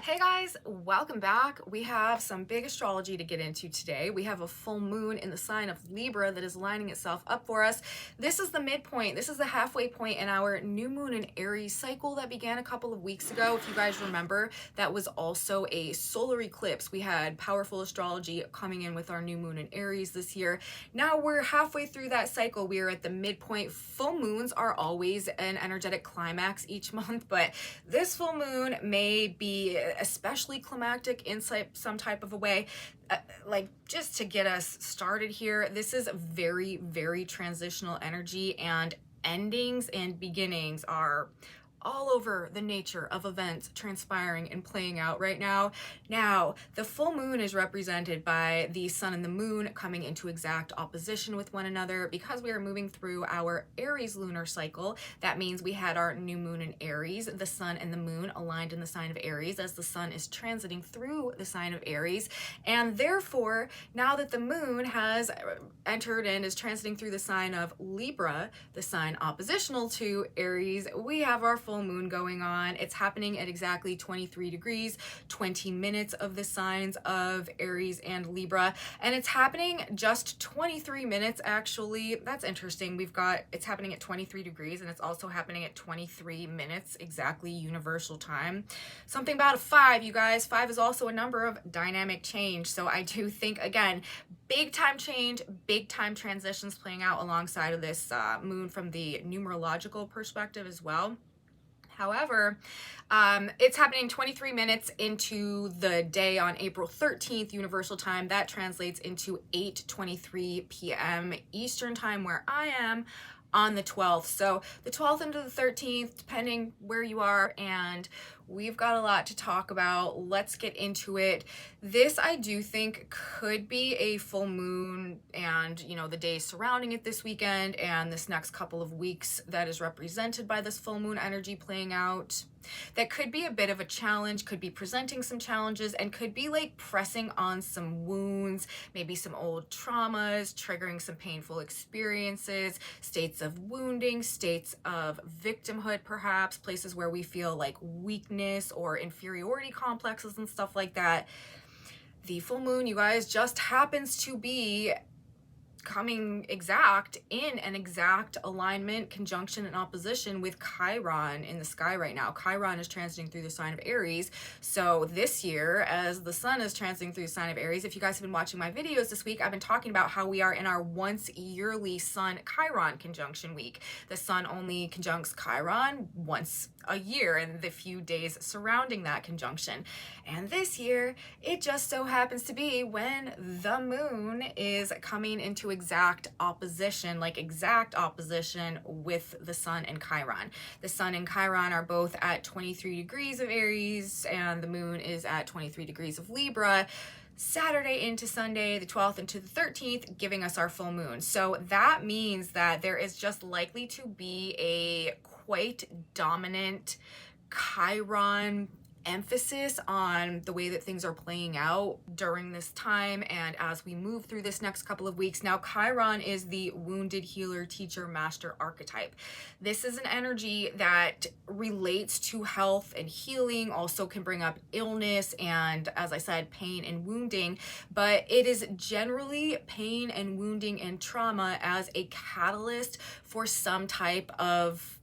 Hey guys, welcome back. We have some big astrology to get into today. We have a full moon in the sign of Libra that is lining itself up for us. This is the midpoint. This is the halfway point in our new moon in Aries cycle that began a couple of weeks ago. If you guys remember, that was also a solar eclipse. We had powerful astrology coming in with our new moon in Aries this year. Now we're halfway through that cycle. We are at the midpoint. Full moons are always an energetic climax each month, but this full moon may be especially climactic in some type of a way. Like, just to get us started here, this is very, very transitional energy, and endings and beginnings are all over the nature of events transpiring and playing out right now. Now, the full moon is represented by the sun and the moon coming into exact opposition with one another. Because we are moving through our Aries lunar cycle, that means we had our new moon in Aries, the sun and the moon aligned in the sign of Aries as the sun is transiting through the sign of Aries. And therefore, now that the moon has entered and is transiting through the sign of Libra, the sign oppositional to Aries, we have our full moon going on. It's happening at exactly 23 degrees, 20 minutes of the signs of Aries and Libra. And it's happening just 23 minutes, actually. That's interesting. It's happening at 23 degrees and it's also happening at 23 minutes, exactly universal time. Something about a 5, you guys. 5 is also a number of dynamic change. So I do think, again, big time change, big time transitions playing out alongside of this moon from the numerological perspective as well. However, it's happening 23 minutes into the day on April 13th, Universal Time. That translates into 8:23 p.m. Eastern Time, where I am on the 12th. So the 12th into the 13th, depending where you are, and we've got a lot to talk about. Let's get into it. This, I do think, could be a full moon, and the days surrounding it this weekend and this next couple of weeks that is represented by this full moon energy playing out. That could be a bit of a challenge, could be presenting some challenges, and could be like pressing on some wounds, maybe some old traumas, triggering some painful experiences, states of wounding, states of victimhood, perhaps places where we feel like weakness or inferiority complexes and stuff like that. The full moon, you guys, just happens to be coming exact in an exact alignment, conjunction, and opposition with Chiron in the sky right now. Chiron is transiting through the sign of Aries. So this year, as the sun is transiting through the sign of Aries, if you guys have been watching my videos this week, I've been talking about how we are in our once yearly sun Chiron conjunction week. The sun only conjuncts Chiron once a year and the few days surrounding that conjunction. And this year, it just so happens to be when the moon is coming into exact opposition with the sun and Chiron. The sun and Chiron are both at 23 degrees of Aries and the moon is at 23 degrees of Libra. Saturday into Sunday, the 12th into the 13th, giving us our full moon. So that means that there is just likely to be a quite dominant Chiron emphasis on the way that things are playing out during this time and as we move through this next couple of weeks. Now, Chiron is the wounded healer, teacher, master archetype. This is an energy that relates to health and healing, also can bring up illness and, as I said, pain and wounding, but it is generally pain and wounding and trauma as a catalyst for some type of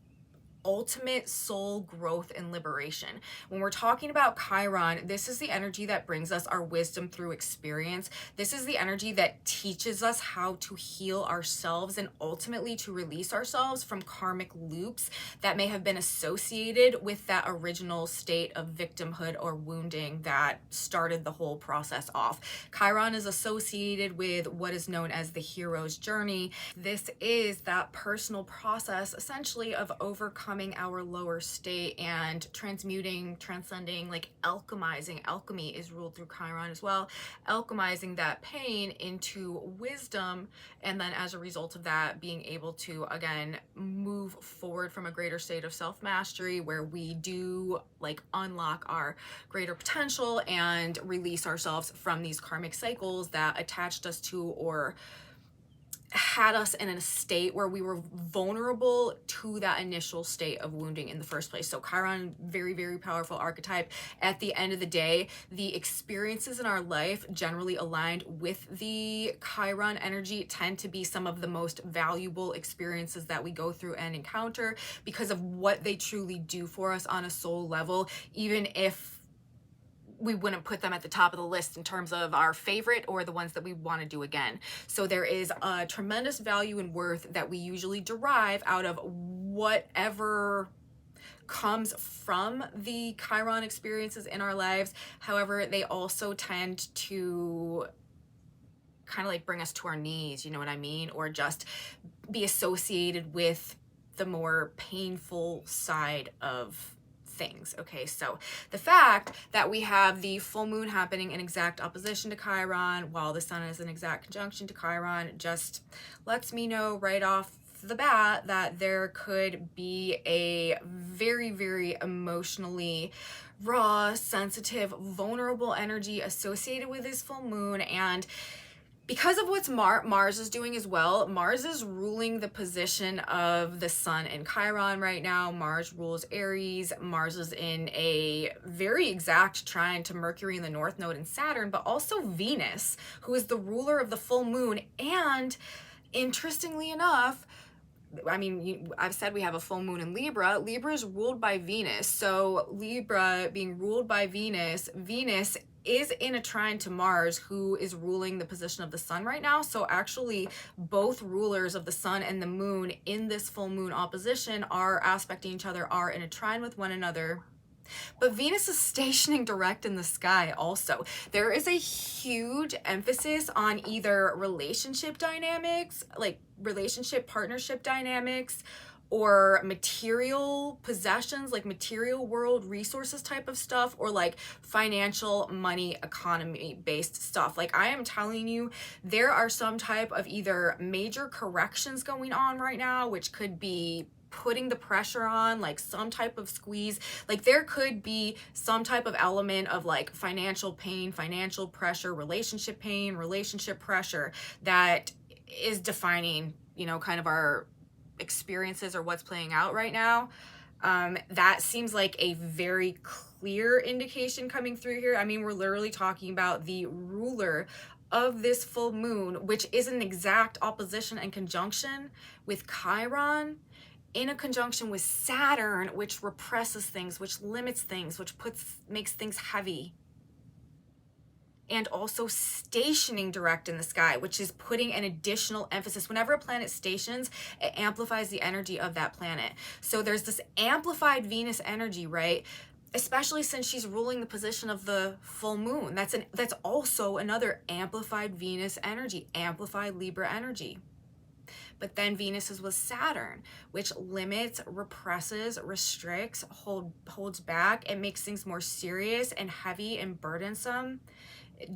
ultimate soul growth and liberation. When we're talking about Chiron, this is the energy that brings us our wisdom through experience. This is the energy that teaches us how to heal ourselves and ultimately to release ourselves from karmic loops that may have been associated with that original state of victimhood or wounding that started the whole process off. Chiron is associated with what is known as the hero's journey. This is that personal process essentially of overcoming our lower state and transmuting, transcending, like alchemizing. Alchemy is ruled through Chiron as well. Alchemizing that pain into wisdom, and then as a result of that, being able to, again, move forward from a greater state of self-mastery where we do like unlock our greater potential and release ourselves from these karmic cycles that attached us to or had us in a state where we were vulnerable to that initial state of wounding in the first place. So Chiron, very, very powerful archetype. At the end of the day, the experiences in our life generally aligned with the Chiron energy tend to be some of the most valuable experiences that we go through and encounter because of what they truly do for us on a soul level, even if we wouldn't put them at the top of the list in terms of our favorite or the ones that we want to do again. So there is a tremendous value and worth that we usually derive out of whatever comes from the Chiron experiences in our lives. However, they also tend to kind of like bring us to our knees, you know what I mean? Or just be associated with the more painful side of things. Okay, so the fact that we have the full moon happening in exact opposition to Chiron while the sun is in exact conjunction to Chiron just lets me know right off the bat that there could be a very, very emotionally raw, sensitive, vulnerable energy associated with this full moon. And because of what Mars is doing as well, Mars is ruling the position of the sun in Chiron right now. Mars rules Aries. Mars is in a very exact trine to Mercury in the North Node and Saturn, but also Venus, who is the ruler of the full moon. And interestingly enough, I mean, I've said we have a full moon in Libra. Libra is ruled by Venus. So Libra being ruled by Venus, Venus is in a trine to Mars, who is ruling the position of the sun right now. So actually both rulers of the sun and the moon in this full moon opposition are aspecting each other, are in a trine with one another. But Venus is stationing direct in the sky also. There is a huge emphasis on either relationship dynamics, like relationship partnership dynamics, or material possessions, like material world resources type of stuff, or like financial money economy based stuff. Like I am telling you, there are some type of either major corrections going on right now, which could be putting the pressure on, like some type of squeeze. Like there could be some type of element of like financial pain, financial pressure, relationship pain, relationship pressure that is defining, you know, kind of our experiences or what's playing out right now. That seems like a very clear indication coming through here. I mean, we're literally talking about the ruler of this full moon, which is an exact opposition and conjunction with Chiron, in a conjunction with Saturn, which represses things, which limits things, which makes things heavy. And also stationing direct in the sky, which is putting an additional emphasis. Whenever a planet stations, it amplifies the energy of that planet. So there's this amplified Venus energy, right? Especially since she's ruling the position of the full moon. That's also another amplified Venus energy, amplified Libra energy. But then Venus is with Saturn, which limits, represses, restricts, holds back. It makes things more serious and heavy and burdensome.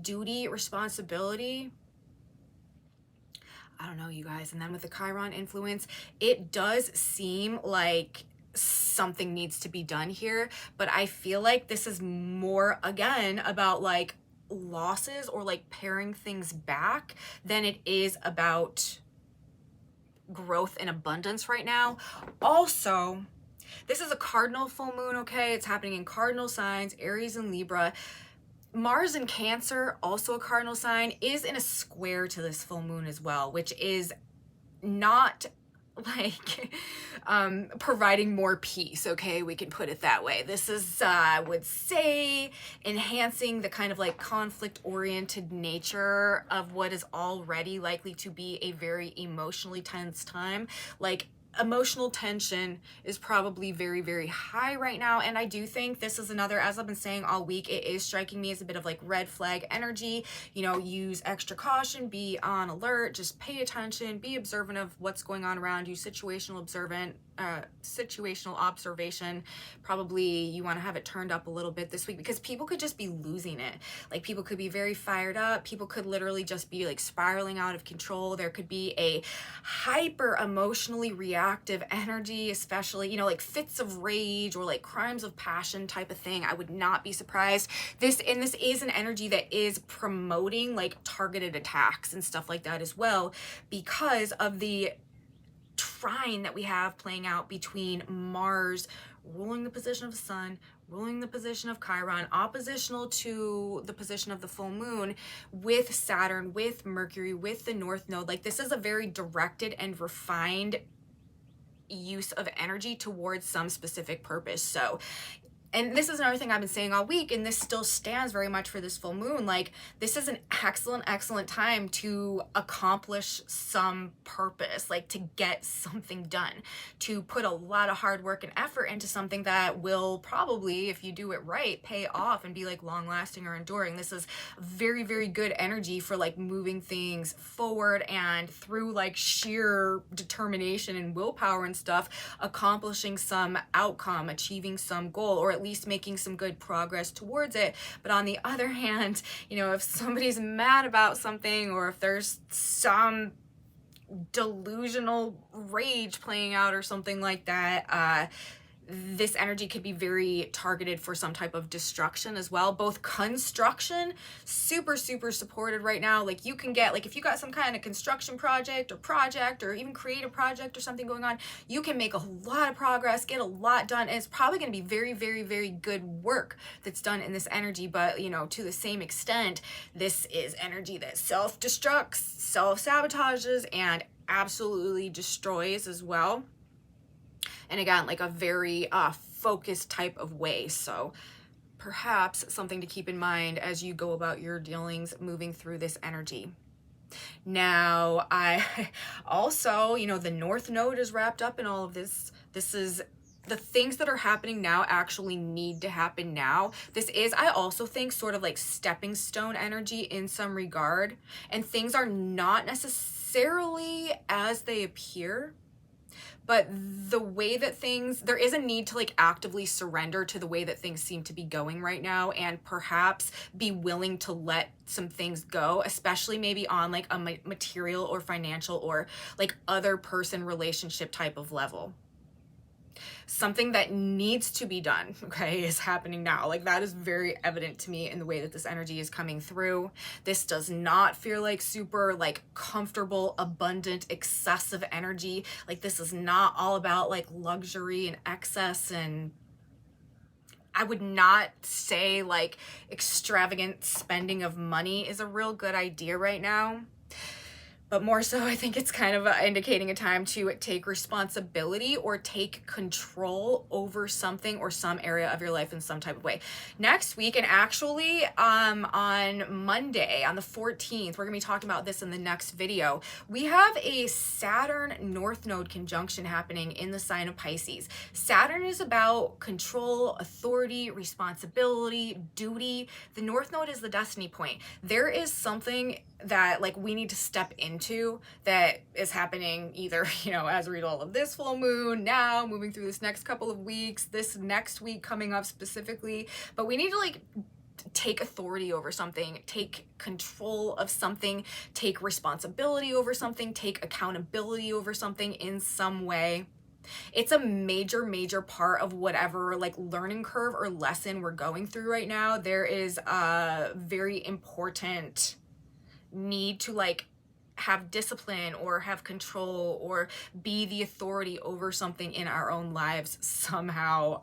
Duty, responsibility. I don't know, you guys. And then with the Chiron influence, it does seem like something needs to be done here. But I feel like this is more, again, about like losses or like paring things back than it is about growth and abundance right now. Also, this is a cardinal full moon, okay? It's happening in cardinal signs, Aries and Libra. Mars in Cancer, also a cardinal sign, is in a square to this full moon as well, which is not like providing more peace, okay? We can put it that way. This is, I would say, enhancing the kind of like conflict-oriented nature of what is already likely to be a very emotionally tense time. Like, emotional tension is probably very, very high right now. And I do think this is another, as I've been saying all week, it is striking me as a bit of like red flag energy. You know, use extra caution, be on alert, just pay attention, be observant of what's going on around you, situational observation. Probably you want to have it turned up a little bit this week because people could just be losing it. Like people could be very fired up. People could literally just be like spiraling out of control. There could be a hyper emotionally reactive reactive energy, especially, you know, like fits of rage or like crimes of passion type of thing. I would not be surprised. This is an energy that is promoting like targeted attacks and stuff like that as well, because of the trine that we have playing out between Mars ruling the position of the sun, ruling the position of Chiron, oppositional to the position of the full moon, with Saturn, with Mercury, with the North Node. Like, this is a very directed and refined use of energy towards some specific purpose. So, and this is another thing I've been saying all week, and this still stands very much for this full moon. Like, this is an excellent time to accomplish some purpose, like to get something done, to put a lot of hard work and effort into something that will probably, if you do it right, pay off and be like long lasting or enduring. This is very, very good energy for like moving things forward, and through like sheer determination and willpower and stuff, accomplishing some outcome, achieving some goal, or at least making some good progress towards it. But on the other hand, you know, if somebody's mad about something, or if there's some delusional rage playing out or something like that, this energy could be very targeted for some type of destruction as well. Both construction, super supported right now. Like, you can get, like, if you got some kind of construction project or even creative project or something going on, you can make a lot of progress, get a lot done, and it's probably going to be very good work that's done in this energy. But, you know, to the same extent, this is energy that self-destructs, self-sabotages, and absolutely destroys as well. And again, like a very focused type of way. So perhaps something to keep in mind as you go about your dealings moving through this energy. Now, I also, you know, the North Node is wrapped up in all of this. This is the things that are happening now actually need to happen now. This is, I also think, sort of like stepping stone energy in some regard. And things are not necessarily as they appear. But the way that things, there is a need to like actively surrender to the way that things seem to be going right now, and perhaps be willing to let some things go, especially maybe on like a material or financial or like other person relationship type of level. Something that needs to be done, okay, is happening now. Like, that is very evident to me in the way that this energy is coming through. This does not feel like super like comfortable, abundant, excessive energy. Like, this is not all about like luxury and excess, and I would not say like extravagant spending of money is a real good idea right now. But more so, I think it's kind of indicating a time to take responsibility or take control over something or some area of your life in some type of way. Next week, and actually on Monday, on the 14th, we're going to be talking about this in the next video. We have a Saturn North Node conjunction happening in the sign of Pisces. Saturn is about control, authority, responsibility, duty. The North Node is the destiny point. There is something that like we need to step into that is happening either, you know, as a result of this full moon, now moving through this next couple of weeks, this next week coming up specifically. But we need to like take authority over something, take control of something, take responsibility over something, take accountability over something in some way. It's a major part of whatever like learning curve or lesson we're going through right now. There is a very important need to like have discipline or have control or be the authority over something in our own lives somehow,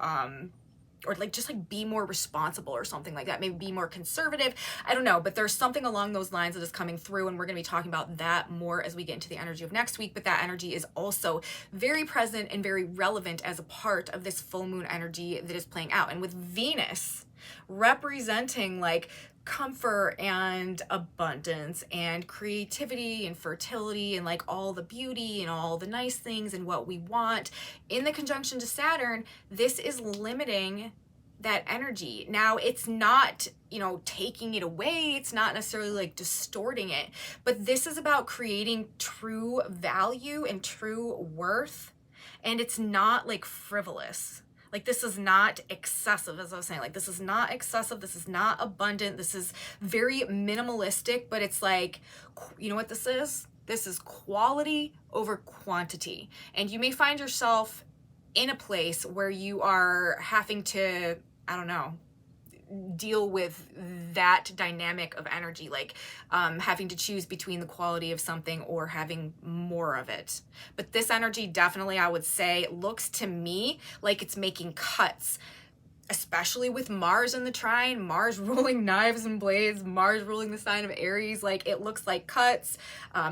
or like just like be more responsible or something like that, maybe be more conservative. I don't know, but there's something along those lines that is coming through, and we're going to be talking about that more as we get into the energy of next week. But that energy is also very present and very relevant as a part of this full moon energy that is playing out. And with Venus representing like comfort and abundance and creativity and fertility and like all the beauty and all the nice things and what we want in the conjunction to Saturn, this is limiting that energy. Now, it's not, you know, taking it away. It's not necessarily like distorting it, but this is about creating true value and true worth. And it's not like frivolous. Like, this is not excessive, as I was saying. Like, this is not excessive. This is not abundant. This is very minimalistic, but it's like, you know what this is? This is quality over quantity. And you may find yourself in a place where you are having to, I don't know, deal with that dynamic of energy, like having to choose between the quality of something or having more of it. But this energy definitely, I would say, looks to me like it's making cuts, especially with Mars in the trine, Mars ruling knives and blades, Mars ruling the sign of Aries. Like, it looks like cuts,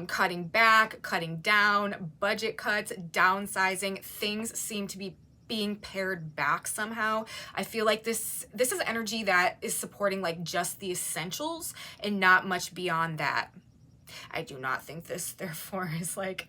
cutting back, cutting down, budget cuts, downsizing. Things seem to be being pared back somehow. I feel like this is energy that is supporting like just the essentials and not much beyond that. I do not think this, therefore, is like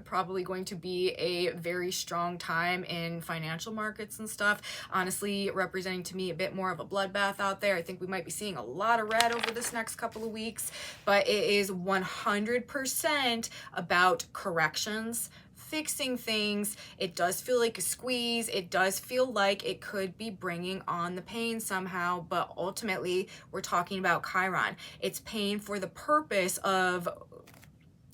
probably going to be a very strong time in financial markets and stuff. Honestly, representing to me a bit more of a bloodbath out there. I think we might be seeing a lot of red over this next couple of weeks, but it is 100% about corrections, fixing things. It does feel like a squeeze. It does feel like it could be bringing on the pain somehow, but ultimately we're talking about Chiron. It's pain for the purpose of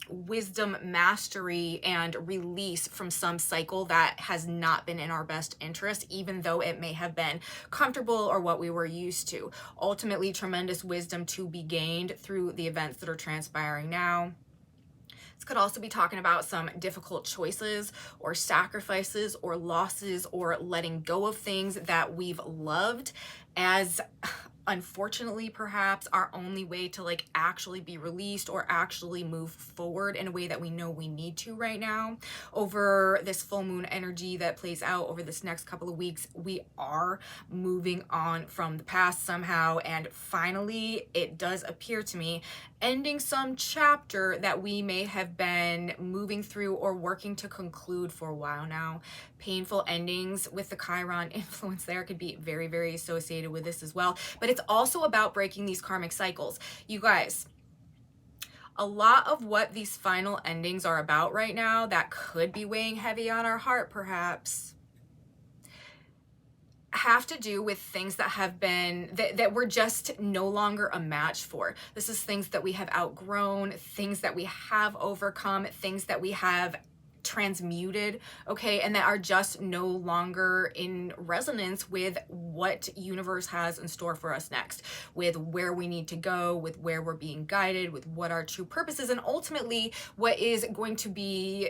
wisdom, mastery, and release from some cycle that has not been in our best interest, even though it may have been comfortable or what we were used to. Ultimately, tremendous wisdom to be gained through the events that are transpiring now. This could also be talking about some difficult choices or sacrifices or losses or letting go of things that we've loved as, unfortunately, perhaps our only way to like actually be released or actually move forward in a way that we know we need to right now. Over this full moon energy that plays out over this next couple of weeks, we are moving on from the past somehow, and finally it does appear to me ending some chapter that we may have been moving through or working to conclude for a while now. Painful endings with the Chiron influence there could be very, very associated with this as well. But it's also about breaking these karmic cycles. You guys, a lot of what these final endings are about right now that could be weighing heavy on our heart, perhaps, have to do with things that have been, that we're just no longer a match for. This is things that we have outgrown, things that we have overcome, things that we have transmuted, okay, and that are just no longer in resonance with what universe has in store for us next, with where we need to go, with where we're being guided, with what our true purpose is, and ultimately what is going to be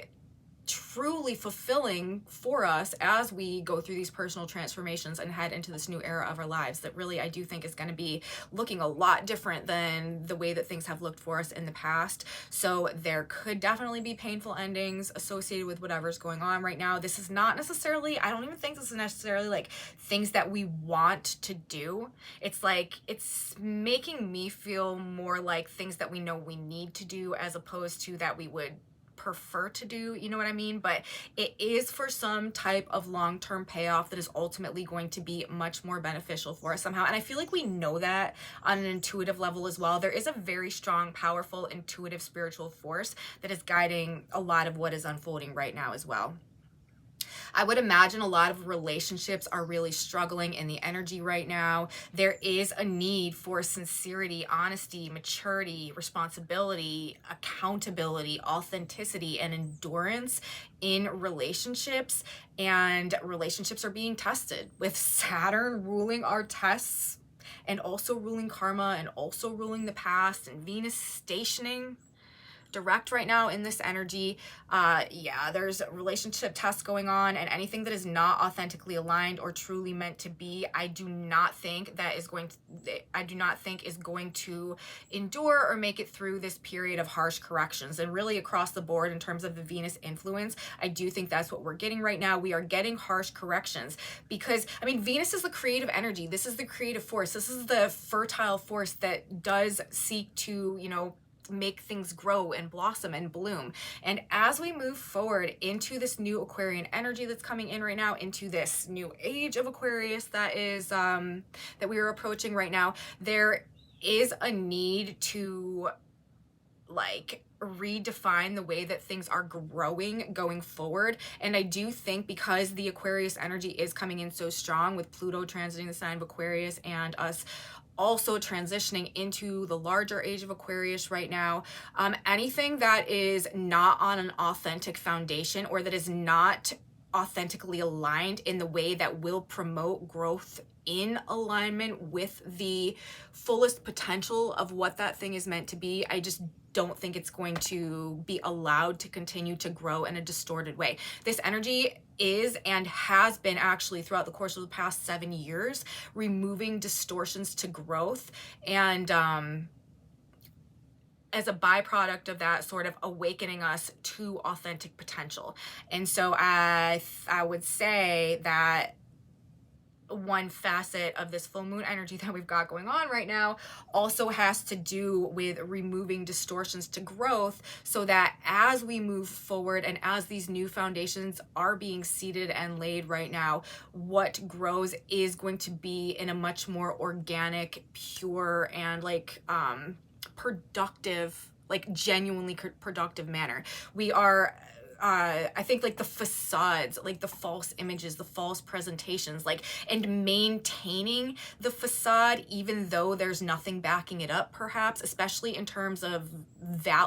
truly fulfilling for us as we go through these personal transformations and head into this new era of our lives that really, I do think, is going to be looking a lot different than the way that things have looked for us in the past. So there could definitely be painful endings associated with whatever's going on right now. This is not necessarily, I don't even think this is necessarily like things that we want to do. It's like, it's making me feel more like things that we know we need to do as opposed to that we would prefer to do, you know what I mean? But it is for some type of long-term payoff that is ultimately going to be much more beneficial for us somehow. And I feel like we know that on an intuitive level as well. There is a very strong, powerful, intuitive spiritual force that is guiding a lot of what is unfolding right now as well. I would imagine a lot of relationships are really struggling in the energy right now. There is a need for sincerity, honesty, maturity, responsibility, accountability, authenticity, and endurance in relationships. And relationships are being tested with Saturn ruling our tests and also ruling karma and also ruling the past, and Venus stationing direct right now in this energy. Yeah, there's relationship tests going on, and anything that is not authentically aligned or truly meant to be, I do not think is going to endure or make it through this period of harsh corrections. And really across the board in terms of the Venus influence, I do think that's what we're getting right now. We are getting harsh corrections because, I mean, Venus is the creative energy. This is the creative force. This is the fertile force that does seek to, you know, make things grow and blossom and bloom. And as we move forward into this new Aquarian energy that's coming in right now, into this new age of Aquarius that is that we are approaching right now, there is a need to like redefine the way that things are growing going forward. And I do think because the Aquarius energy is coming in so strong with Pluto transiting the sign of Aquarius and us also transitioning into the larger age of Aquarius right now, anything that is not on an authentic foundation or that is not authentically aligned in the way that will promote growth in alignment with the fullest potential of what that thing is meant to be, I just don't think it's going to be allowed to continue to grow in a distorted way. This energy is and has been actually throughout the course of the past 7 years removing distortions to growth, and as a byproduct of that, sort of awakening us to authentic potential. And so I would say that one facet of this full moon energy that we've got going on right now also has to do with removing distortions to growth, so that as we move forward and as these new foundations are being seeded and laid right now, what grows is going to be in a much more organic, pure, and like productive, like genuinely productive manner. We are I think like the facades, like the false images, the false presentations, like, and maintaining the facade even though there's nothing backing it up, perhaps, especially in terms of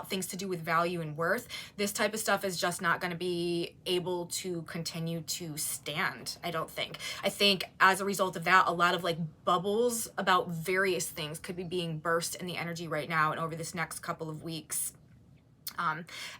things to do with value and worth. This type of stuff is just not going to be able to continue to stand, I don't think. I think as a result of that, a lot of like bubbles about various things could be being burst in the energy right now and over this next couple of weeks.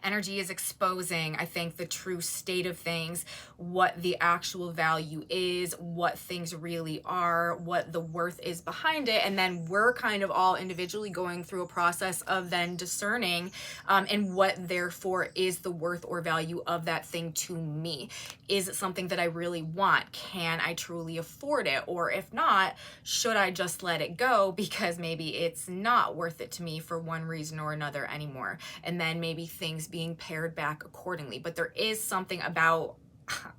Energy is exposing, I think, the true state of things, what the actual value is, what things really are, what the worth is behind it. And then we're kind of all individually going through a process of then discerning and what therefore is the worth or value of that thing to me. Is it something that I really want? Can I truly afford it? Or if not, should I just let it go because maybe it's not worth it to me for one reason or another anymore? And then maybe things being pared back accordingly. But there is something about,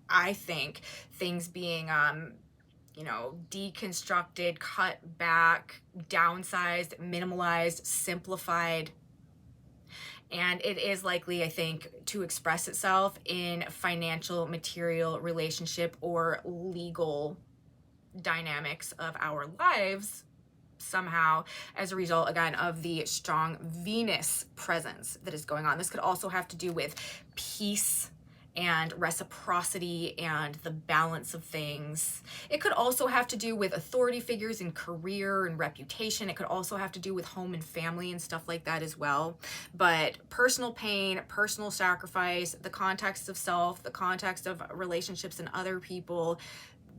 I think, things being deconstructed, cut back, downsized, minimalized, simplified. And it is likely, I think, to express itself in financial, material, relationship, or legal dynamics of our lives somehow, as a result, again, of the strong Venus presence that is going on. This could also have to do with peace and reciprocity and the balance of things. It could also have to do with authority figures and career and reputation. It could also have to do with home and family and stuff like that as well. But personal pain, personal sacrifice, the context of self, the context of relationships and other people,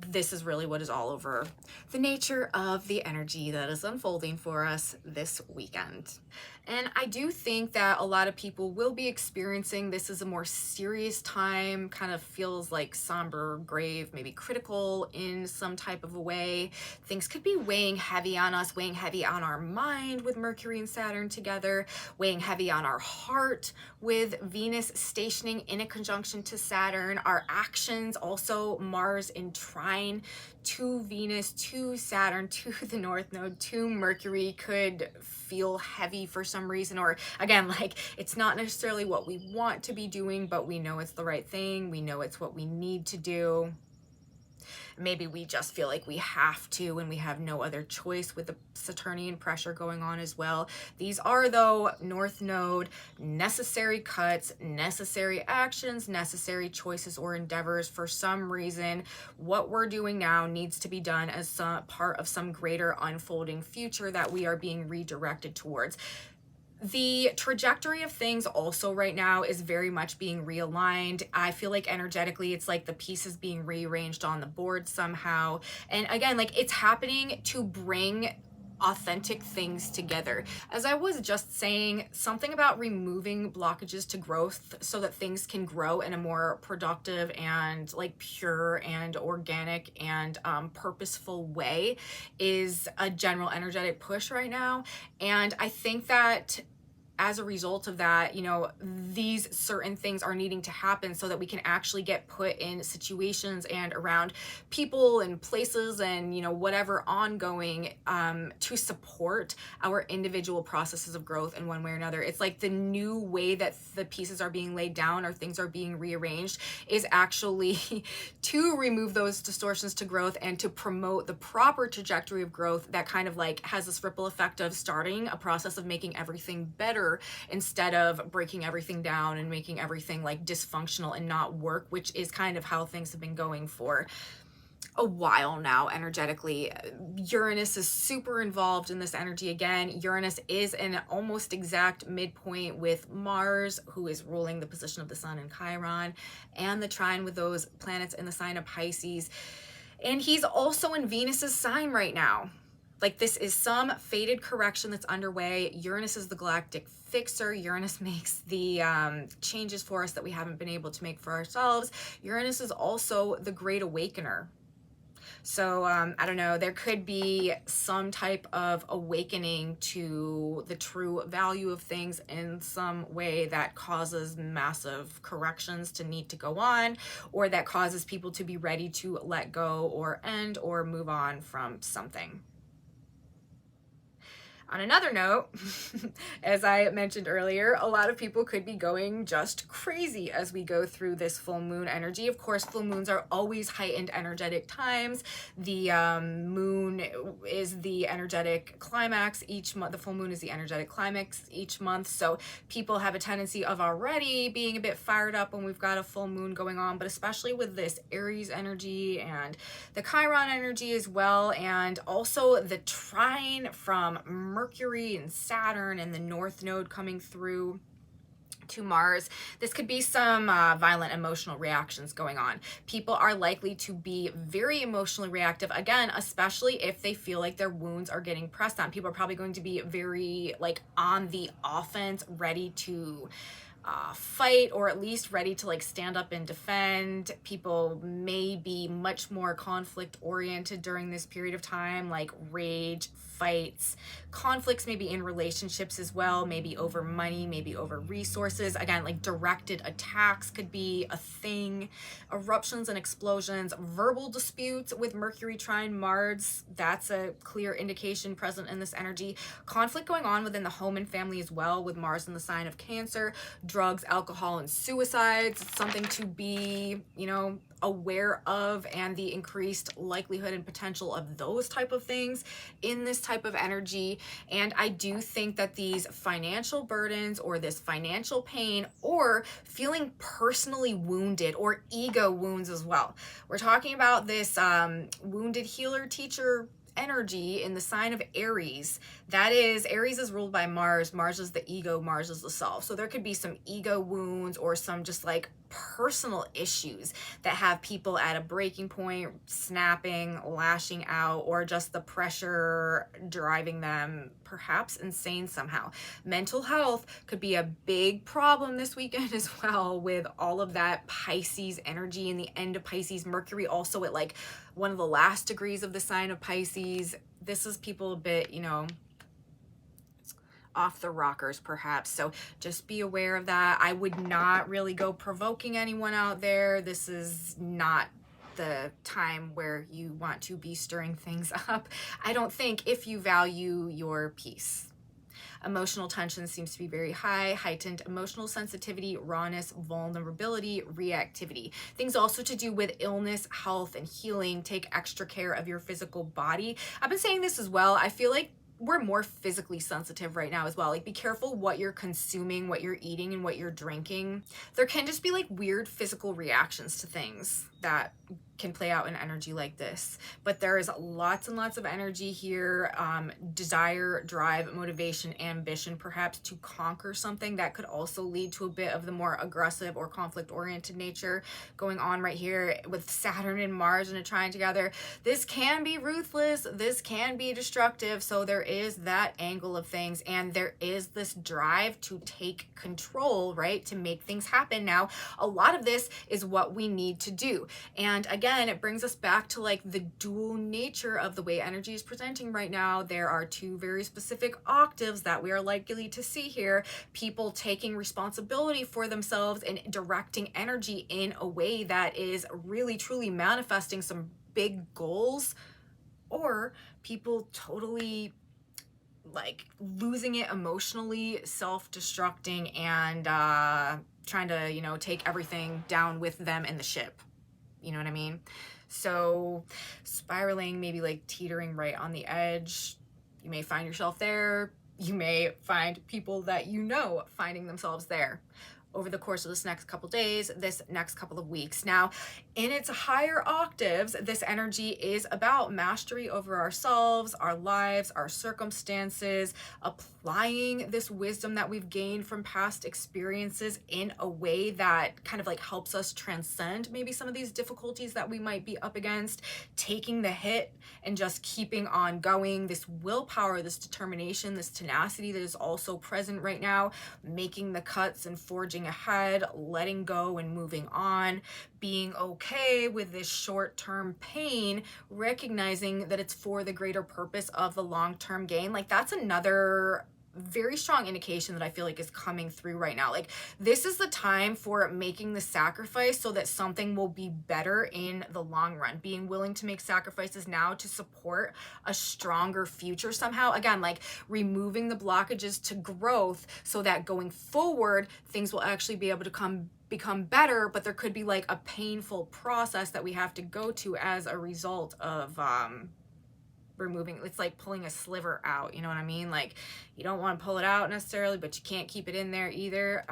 this is really what is all over the nature of the energy that is unfolding for us this weekend. And I do think that a lot of people will be experiencing this as a more serious time, kind of feels like somber, grave, maybe critical in some type of a way. Things could be weighing heavy on us, weighing heavy on our mind with Mercury and Saturn together, weighing heavy on our heart with Venus stationing in a conjunction to Saturn. Our actions, also Mars in trine to Venus, to Saturn, to the North Node, to Mercury, could feel heavy for some reason. Or again, like, it's not necessarily what we want to be doing, but we know it's the right thing. We know it's what we need to do. Maybe we just feel like we have to and we have no other choice with the Saturnian pressure going on as well. These are, though, North Node necessary cuts, necessary actions, necessary choices or endeavors. For some reason, what we're doing now needs to be done as some part of some greater unfolding future that we are being redirected towards. The trajectory of things also right now is very much being realigned. I feel like energetically, it's like the pieces being rearranged on the board somehow. And again, like, it's happening to bring authentic things together. As I was just saying, something about removing blockages to growth so that things can grow in a more productive and like pure and organic and purposeful way is a general energetic push right now. And I think that as a result of that, you know, these certain things are needing to happen so that we can actually get put in situations and around people and places and, you know, whatever ongoing to support our individual processes of growth in one way or another. It's like the new way that the pieces are being laid down or things are being rearranged is actually to remove those distortions to growth and to promote the proper trajectory of growth that kind of like has this ripple effect of starting a process of making everything better instead of breaking everything down and making everything like dysfunctional and not work, which is kind of how things have been going for a while now energetically. Uranus is super involved in this energy again. Uranus is an almost exact midpoint with Mars, who is ruling the position of the sun in Chiron, and the trine with those planets in the sign of Pisces. And he's also in Venus's sign right now. Like, this is some fated correction that's underway. Uranus is the galactic fixer. Uranus makes the changes for us that we haven't been able to make for ourselves. Uranus is also the great awakener. So I don't know, there could be some type of awakening to the true value of things in some way that causes massive corrections to need to go on, or that causes people to be ready to let go or end or move on from something. On another note, as I mentioned earlier, a lot of people could be going just crazy as we go through this full moon energy. Of course, full moons are always heightened energetic times. The moon is the energetic climax each month. The full moon is the energetic climax each month. So people have a tendency of already being a bit fired up when we've got a full moon going on, but especially with this Aries energy and the Chiron energy as well, and also the trine from Mercury and Saturn and the North Node coming through to Mars. This could be some violent emotional reactions going on. People are likely to be very emotionally reactive, again, especially if they feel like their wounds are getting pressed on. People are probably going to be very like on the offense, ready to fight, or at least ready to like stand up and defend. People may be much more conflict oriented during this period of time, like rage, fights, conflicts maybe in relationships as well, maybe over money, maybe over resources. Again, like directed attacks could be a thing. Eruptions and explosions, verbal disputes with Mercury trine Mars, that's a clear indication present in this energy. Conflict going on within the home and family as well, with Mars in the sign of Cancer. Drugs, alcohol, and suicides, something to be, you know, aware of, and the increased likelihood and potential of those type of things in this type of energy. And I do think that these financial burdens or this financial pain or feeling personally wounded or ego wounds as well. We're talking about this wounded healer teacher energy in the sign of Aries. That is, Aries is ruled by Mars. Mars is the ego, Mars is the self. So there could be some ego wounds or some just like personal issues that have people at a breaking point, snapping, lashing out, or just the pressure driving them perhaps insane somehow. Mental health could be a big problem this weekend as well, with all of that Pisces energy and the end of Pisces. Mercury also at like one of the last degrees of the sign of Pisces. This is people a bit, you know, off the rockers perhaps, so just be aware of that. I would not really go provoking anyone out there. This is not the time where you want to be stirring things up, I don't think, if you value your peace. Emotional tension seems to be very high, heightened emotional sensitivity, rawness, vulnerability, reactivity. Things also to do with illness, health, and healing. Take extra care of your physical body. I've been saying this as well. I feel like we're more physically sensitive right now as well. Like, be careful what you're consuming, what you're eating, and what you're drinking. There can just be like weird physical reactions to things that can play out in energy like this. But there is lots and lots of energy here, desire, drive, motivation, ambition, perhaps to conquer something. That could also lead to a bit of the more aggressive or conflict-oriented nature going on right here with Saturn and Mars and a trine together. This can be ruthless, this can be destructive, so there is that angle of things, and there is this drive to take control, right, to make things happen. Now, a lot of this is what we need to do. to. And again, it brings us back to like the dual nature of the way energy is presenting right now. There are two very specific octaves that we are likely to see here. People taking responsibility for themselves and directing energy in a way that is really truly manifesting some big goals, or people totally like losing it emotionally, self-destructing, and trying to, you know, take everything down with them in the ship. You know what I mean? So spiraling, maybe like teetering right on the edge. You may find yourself there. You may find people that you know finding themselves there over the course of this next couple days, this next couple of weeks. Now, in its higher octaves, this energy is about mastery over ourselves, our lives, our circumstances, applying this wisdom that we've gained from past experiences in a way that kind of like helps us transcend maybe some of these difficulties that we might be up against, taking the hit and just keeping on going. This willpower, this determination, this tenacity that is also present right now, making the cuts and forging ahead, letting go and moving on, being okay with this short-term pain, recognizing that it's for the greater purpose of the long-term gain. Like, that's another very strong indication that I feel like is coming through right now. Like, this is the time for making the sacrifice so that something will be better in the long run. Being willing to make sacrifices now to support a stronger future somehow. Again, like removing the blockages to growth so that going forward, things will actually be able to become better, but there could be like a painful process that we have to go to as a result of removing. It's like pulling a sliver out, you know what I mean? Like, you don't want to pull it out necessarily, but you can't keep it in there either.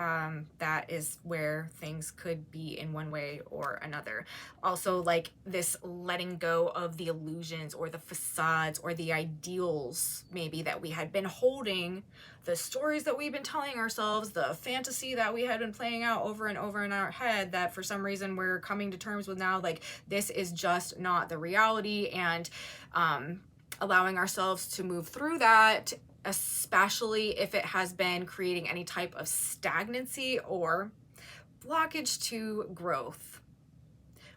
That is where things could be in one way or another. Also, like this letting go of the illusions or the facades or the ideals maybe that we had been holding, the stories that we've been telling ourselves, the fantasy that we had been playing out over and over in our head that for some reason we're coming to terms with now. Like, this is just not the reality, and allowing ourselves to move through that, especially if it has been creating any type of stagnancy or blockage to growth.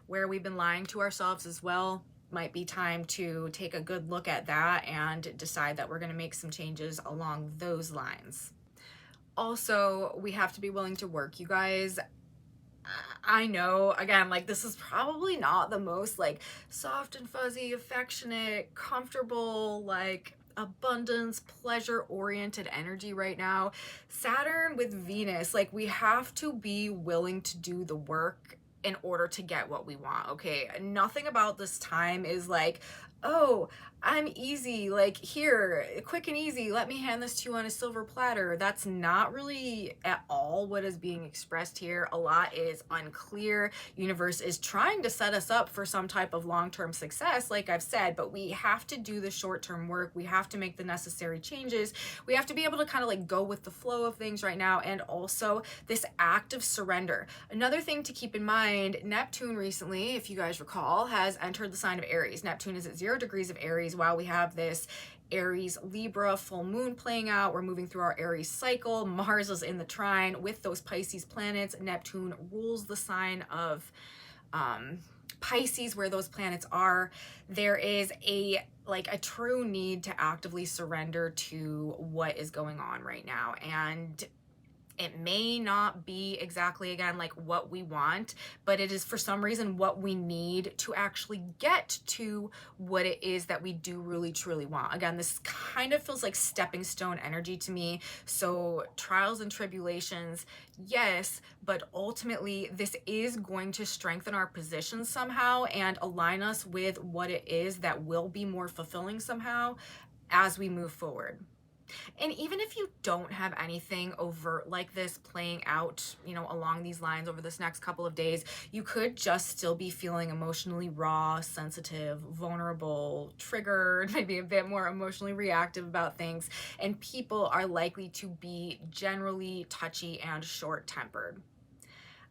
Where we've been lying to ourselves as well, might be time to take a good look at that and decide that we're going to make some changes along those lines. Also, we have to be willing to work, you guys. I know, again, like this is probably not the most like soft and fuzzy, affectionate, comfortable, like abundance, pleasure oriented energy right now. Saturn with Venus, like we have to be willing to do the work in order to get what we want. Okay, nothing about this time is like, oh, I'm easy, like here, quick and easy, let me hand this to you on a silver platter. That's not really at all what is being expressed here. A lot is unclear. Universe is trying to set us up for some type of long-term success, like I've said, but we have to do the short-term work. We have to make the necessary changes. We have to be able to kind of like go with the flow of things right now, and also this act of surrender. Another thing to keep in mind, Neptune recently, if you guys recall, has entered the sign of Aries. Neptune is at 0 degrees of Aries while we have this Aries Libra full moon playing out. We're moving through our Aries cycle. Mars is in the trine with those Pisces planets. Neptune rules the sign of Pisces, where those planets are. There is a true need to actively surrender to what is going on right now, and it may not be exactly, again, like what we want, but it is for some reason what we need to actually get to what it is that we do really truly want. Again, this kind of feels like stepping stone energy to me. So trials and tribulations, yes, but ultimately this is going to strengthen our position somehow and align us with what it is that will be more fulfilling somehow as we move forward. And even if you don't have anything overt like this playing out, you know, along these lines over this next couple of days, you could just still be feeling emotionally raw, sensitive, vulnerable, triggered, maybe a bit more emotionally reactive about things. And people are likely to be generally touchy and short-tempered.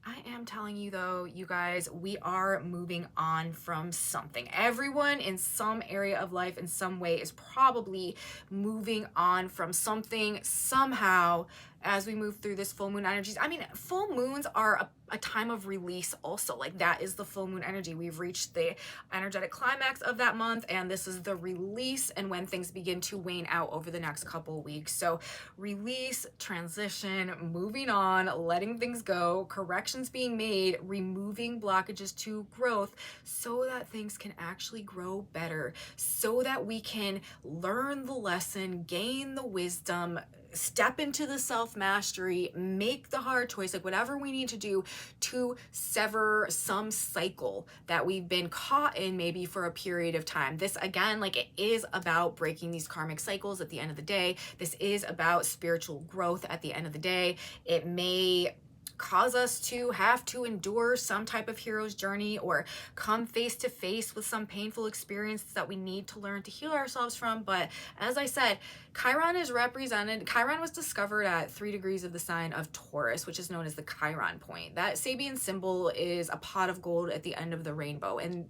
I am telling you though, you guys, we are moving on from something. Everyone in some area of life in some way is probably moving on from something somehow as we move through this full moon energies. I mean, full moons are a time of release also. Like, that is the full moon energy. We've reached the energetic climax of that month, and this is the release and when things begin to wane out over the next couple weeks. So release, transition, moving on, letting things go, corrections being made, removing blockages to growth so that things can actually grow better, so that we can learn the lesson, gain the wisdom, step into the self-mastery, make the hard choice, like whatever we need to do to sever some cycle that we've been caught in maybe for a period of time. This, again, like, it is about breaking these karmic cycles at the end of the day. This is about spiritual growth at the end of the day. It may cause us to have to endure some type of hero's journey or come face to face with some painful experience that we need to learn to heal ourselves from. But as I said, Chiron is represented, Chiron was discovered at 3 degrees of the sign of Taurus, which is known as the Chiron point. That Sabian symbol is a pot of gold at the end of the rainbow, and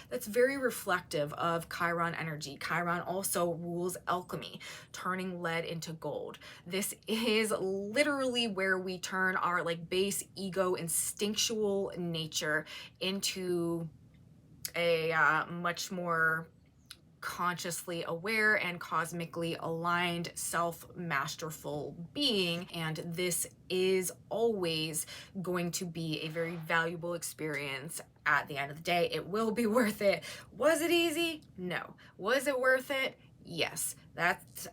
that's very reflective of Chiron energy. Chiron also rules alchemy, turning lead into gold. This is literally where we turn our like base ego instinctual nature into a much more consciously aware and cosmically aligned self-masterful being, and this is always going to be a very valuable experience. At the end of the day, it will be worth it. Was it easy? No. Was it worth it? Yes. That's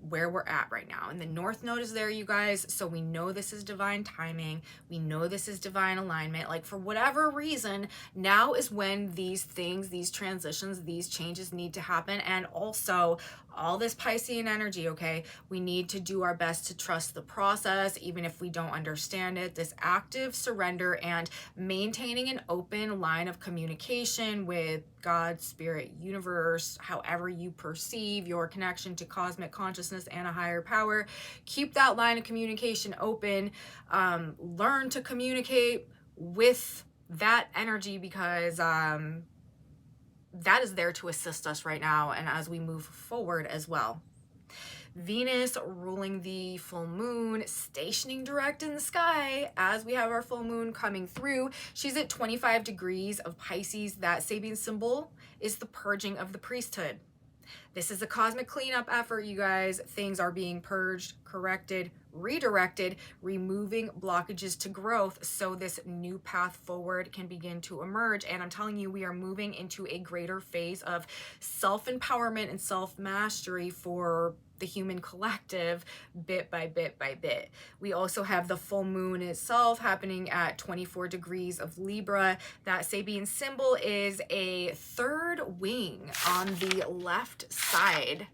where we're at right now. And the North Node is there, you guys, so we know this is divine timing. We know this is divine alignment. Like, for whatever reason, now is when these things, these transitions, these changes need to happen. And also, all this Piscean energy, okay, we need to do our best to trust the process, even if we don't understand it. This active surrender and maintaining an open line of communication with God, spirit, universe, however you perceive your connection to cosmic consciousness and a higher power. Keep that line of communication open. Learn to communicate with that energy, because that is there to assist us right now and as we move forward as well. Venus ruling the full moon, stationing direct in the sky as we have our full moon coming through. She's at 25 degrees of Pisces. That Sabian symbol is the purging of the priesthood. This is a cosmic cleanup effort, you guys. Things are being purged, corrected, redirected, removing blockages to growth so this new path forward can begin to emerge. And I'm telling you, we are moving into a greater phase of self-empowerment and self-mastery for the human collective, bit by bit by bit. We also have the full moon itself happening at 24 degrees of Libra. That Sabian symbol is a third wing on the left side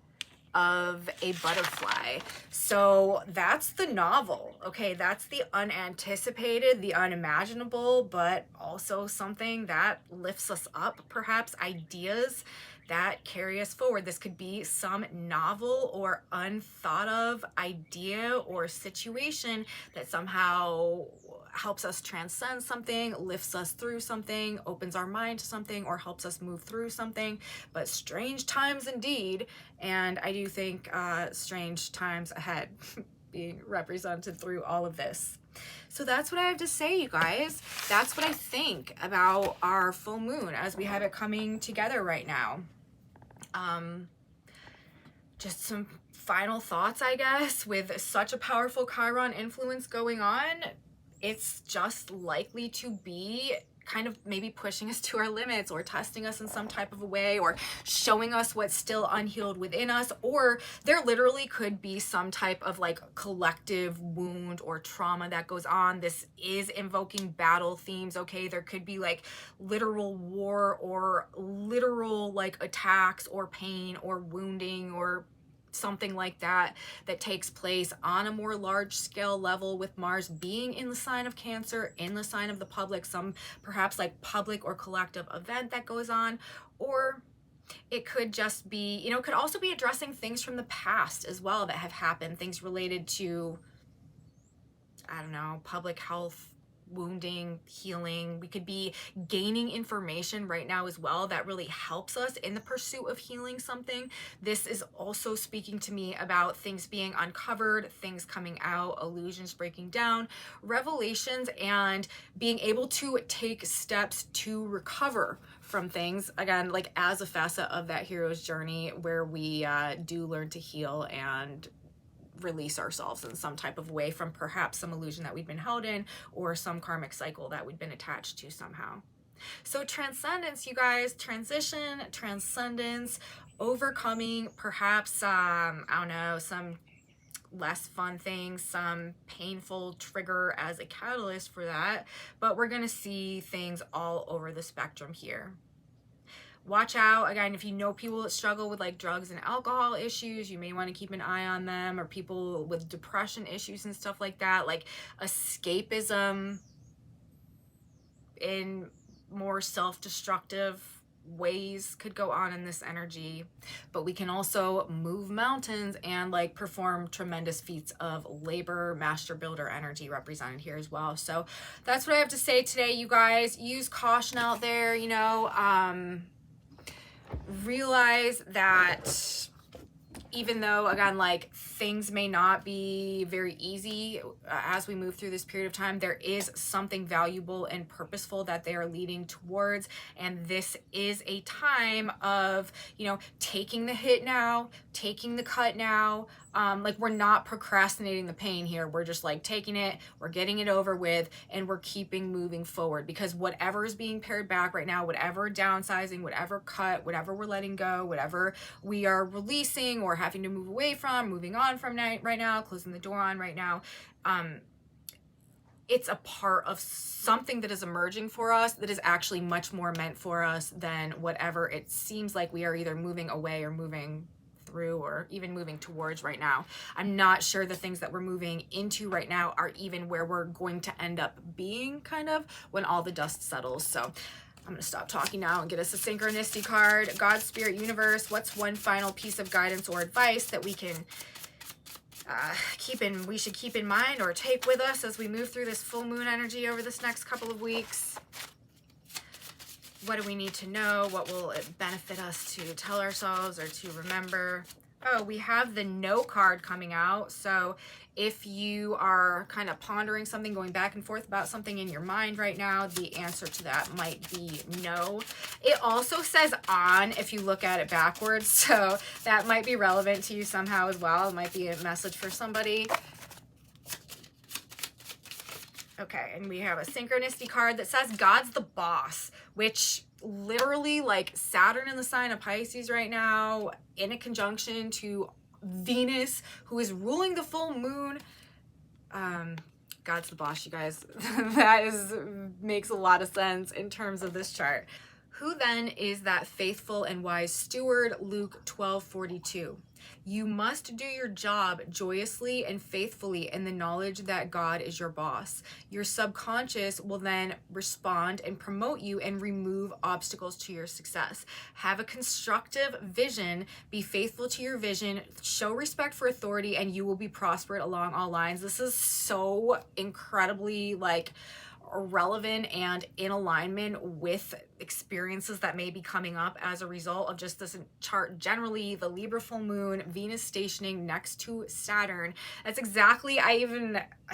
of a butterfly. So that's the novel, okay? That's the unanticipated, the unimaginable, but also something that lifts us up, perhaps ideas that carry us forward. This could be some novel or unthought of idea or situation that somehow helps us transcend something, lifts us through something, opens our mind to something, or helps us move through something. But strange times indeed, and I do think strange times ahead being represented through all of this. So that's what I have to say, you guys. That's what I think about our full moon as we have it coming together right now. Just some final thoughts, I guess. With such a powerful Chiron influence going on, it's just likely to be kind of maybe pushing us to our limits, or testing us in some type of a way, or showing us what's still unhealed within us. Or there literally could be some type of like collective wound or trauma that goes on. This is invoking battle themes, okay? There could be like literal war, or literal like attacks, or pain, or wounding, or something like that that takes place on a more large scale level, with Mars being in the sign of Cancer, in the sign of the public, some perhaps like public or collective event that goes on. Or it could just be, you know, it could also be addressing things from the past as well that have happened, things related to, I don't know, public health, wounding, healing. We could be gaining information right now as well that really helps us in the pursuit of healing something. This is also speaking to me about things being uncovered, things coming out, illusions breaking down, revelations, and being able to take steps to recover from things, again, like as a facet of that hero's journey where we do learn to heal and release ourselves in some type of way from perhaps some illusion that we've been held in or some karmic cycle that we've been attached to somehow. So transcendence, you guys, transition, transcendence, overcoming perhaps, I don't know, some less fun things, some painful trigger as a catalyst for that, but we're going to see things all over the spectrum here. Watch out, again, if you know people that struggle with like drugs and alcohol issues, you may want to keep an eye on them, or people with depression issues and stuff like that, like escapism in more self-destructive ways could go on in this energy. But we can also move mountains and like perform tremendous feats of labor, master builder energy represented here as well. So that's what I have to say today, you guys. Use caution out there, you know. Realize that even though, again, like things may not be very easy as we move through this period of time, there is something valuable and purposeful that they are leading towards. And this is a time of, you know, taking the hit now, taking the cut now. Like we're not procrastinating the pain here. We're just like taking it, we're getting it over with, and we're keeping moving forward, because whatever is being pared back right now, whatever downsizing, whatever cut, whatever we're letting go, whatever we are releasing or having to move away from, moving on from right now, closing the door on right now, it's a part of something that is emerging for us that is actually much more meant for us than whatever it seems like we are either moving away or moving through or even moving towards right now. I'm not sure the things that we're moving into right now are even where we're going to end up being, kind of, when all the dust settles. So I'm going to stop talking now and get us a synchronicity card. God, Spirit, Universe, what's one final piece of guidance or advice that we can we should keep in mind or take with us as we move through this full moon energy over this next couple of weeks? What do we need to know? What will it benefit us to tell ourselves or to remember? Oh, we have the no card coming out. So if you are kind of pondering something, going back and forth about something in your mind right now, the answer to that might be no. It also says on if you look at it backwards. So that might be relevant to you somehow as well. It might be a message for somebody. Okay, and we have a synchronicity card that says God's the boss, which literally, like Saturn in the sign of Pisces right now, in a conjunction to Venus, who is ruling the full moon. God's the boss, you guys. Makes a lot of sense in terms of this chart. Who then is that faithful and wise steward? Luke 12:42. You must do your job joyously and faithfully in the knowledge that God is your boss. Your subconscious will then respond and promote you and remove obstacles to your success. Have a constructive vision, be faithful to your vision, show respect for authority, and you will be prospered along all lines. This is so incredibly like relevant and in alignment with experiences that may be coming up as a result of just this chart generally. The Libra full moon, Venus stationing next to Saturn. That's exactly, I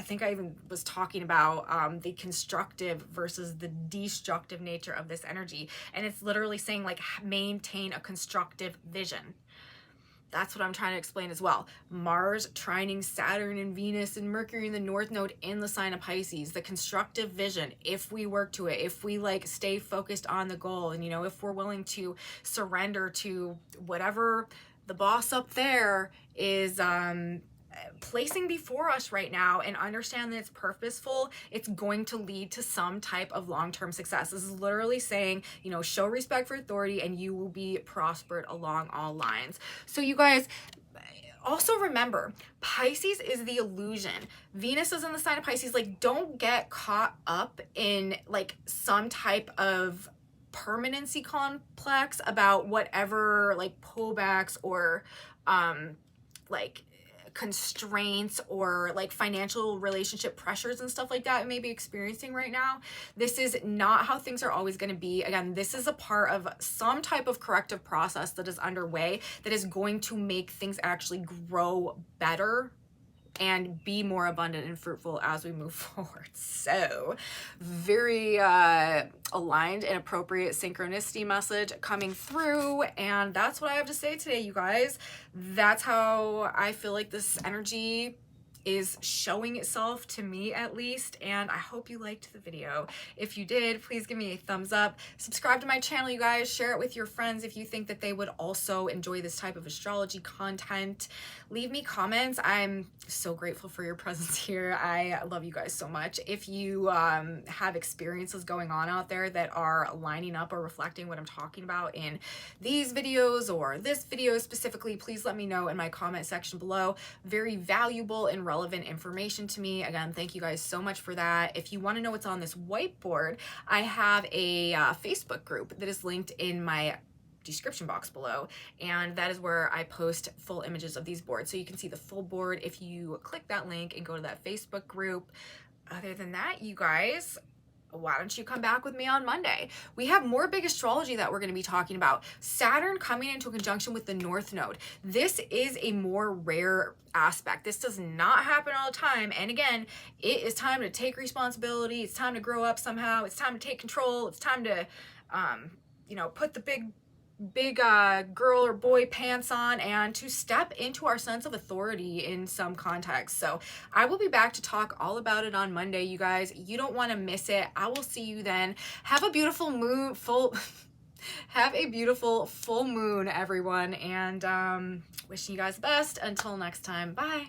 think I even was talking about the constructive versus the destructive nature of this energy, and it's literally saying like maintain a constructive vision. That's what I'm trying to explain as well. Mars trining Saturn and Venus and Mercury in the North Node in the sign of Pisces. The constructive vision, if we work to it, if we like stay focused on the goal, and you know, if we're willing to surrender to whatever the boss up there is placing before us right now, and understand that it's purposeful, it's going to lead to some type of long-term success. This is literally saying, you know, show respect for authority and you will be prospered along all lines. So you guys, also remember, Pisces is the illusion. Venus is in the sign of Pisces. Like, don't get caught up in like some type of permanency complex about whatever like pullbacks or like constraints or like financial relationship pressures and stuff like that you may be experiencing right now. This is not how things are always going to be. Again, this is a part of some type of corrective process that is underway that is going to make things actually grow better and be more abundant and fruitful as we move forward. So very aligned and appropriate synchronicity message coming through, and that's what I have to say today, you guys. That's how I feel like this energy is showing itself to me, at least, and I hope you liked the video. If you did, please give me a thumbs up. Subscribe to my channel, you guys. Share it with your friends if you think that they would also enjoy this type of astrology content. Leave me comments. I'm so grateful for your presence here. I love you guys so much. If you have experiences going on out there that are lining up or reflecting what I'm talking about in these videos or this video specifically, please let me know in my comment section below. Very valuable and relevant information to me. Again, thank you guys so much for that. If you want to know what's on this whiteboard, I have a Facebook group that is linked in my description box below, and that is where I post full images of these boards, so you can see the full board if you click that link and go to that Facebook group. Other than that, you guys, why don't you come back with me on Monday? We have more big astrology that we're going to be talking about. Saturn coming into conjunction with the North Node. This is a more rare aspect. This does not happen all the time. And again, it is time to take responsibility. It's time to grow up somehow. It's time to take control. It's time to, put the big girl or boy pants on and to step into our sense of authority in some context. So I will be back to talk all about it on Monday, you guys. You don't want to miss it. I will see you then. Have a beautiful have a beautiful full moon, everyone, and wishing you guys the best. Until next time, bye.